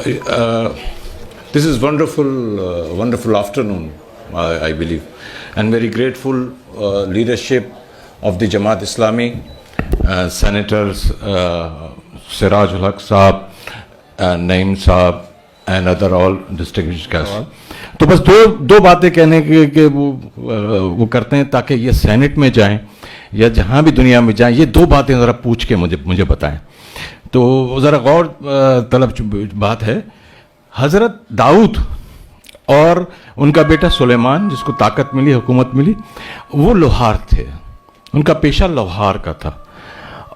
This is wonderful afternoon, I believe, and very grateful leadership of the Jamaat Islami, Senators Siraj ul Haq Saab, Naeem Saab, and other all distinguished guests. तो बस दो बातें कहने के वो करते हैं ताकि ये सेनेट में जाएं या जहां भी दुनिया में जाएं, ये दो बातें ज़रा पूछ के मुझे बताएं. तो ज़रा गौर तलब बात है, हज़रत दाऊद और उनका बेटा सुलेमान, जिसको ताकत मिली, हुकूमत मिली, वो लोहार थे. उनका पेशा लोहार का था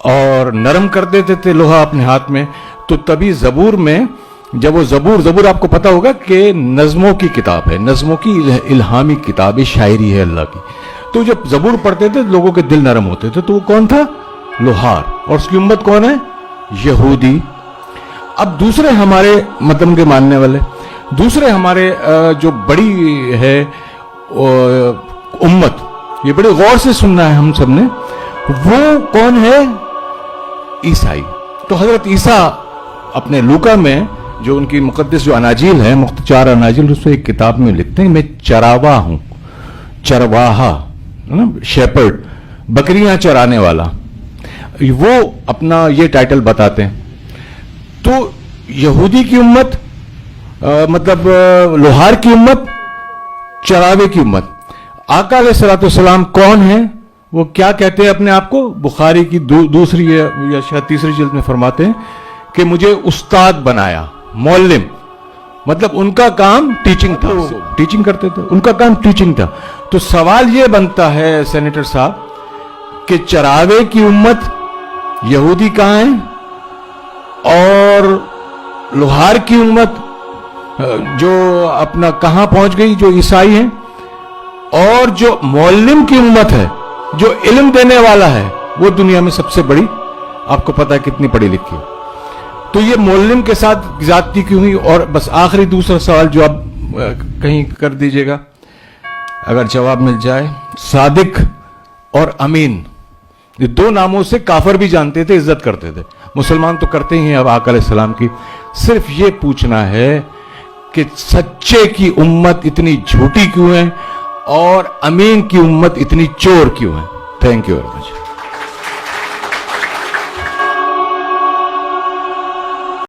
और नरम कर देते थे लोहा अपने हाथ में. तो तभी ज़बूर में, जब वो ज़बूर आपको पता होगा कि नज़मों की किताब है, नज़मों की इल्हामी किताब है, शायरी है अल्लाह की. तो जब ज़बूर पढ़ते थे लोगों के दिल नरम होते थे. तो वो कौन था? लोहार. और उसकी उम्मत कौन है? यहूदी. अब दूसरे हमारे मतलब के मानने वाले, दूसरे हमारे जो बड़ी है उम्मत, ये बड़े गौर से सुनना है हम सब ने, वो कौन है? ईसाई. तो हजरत ईसा अपने लूका में जो उनकी मुकद्दस जो अनाजील है, 4 अनाजील, उसमें एक किताब में लिखते हैं, मैं चरावा हूं, चरवाहा, शेपर्ड, बकरियां चराने वाला. वो अपना ये टाइटल बताते हैं. तो यहूदी की उम्मत, मतलब लोहार की उम्मत, चरावे की उम्मत. आका अलैहिस्सलाम कौन है? वो क्या कहते हैं अपने आप को? बुखारी की दूसरी या शायद तीसरी जिल्द में फरमाते हैं कि मुझे उस्ताद बनाया, मौल्लिम. मतलब उनका काम टीचिंग था, टीचिंग करते थे, उनका काम टीचिंग था. तो सवाल ये बनता है सेनेटर साहब कि चरावे की उम्मत यहूदी कहां है और लोहार की उम्मत जो अपना कहां पहुंच गई, जो ईसाई हैं, और जो मौल्लिम की उम्मत है, जो इल्म देने वाला है, वो दुनिया में सबसे बड़ी, आपको पता है कितनी पढ़ी लिखी है. तो ये मौल्लिम के साथ ज्यादती क्यों हुई? और बस आखिरी दूसरा सवाल जो आप कहीं कर दीजिएगा, अगर जवाब मिल जाए. सादिक और अमीन, ये 2 नामों से काफर भी जानते थे, इज्जत करते थे. मुसलमान तो करते ही हैं अब आका अलैहिस्सलाम की. सिर्फ ये पूछना है कि सच्चे की उम्मत इतनी झूठी क्यों है और अमीन की उम्मत इतनी चोर क्यों है? Thank you very much.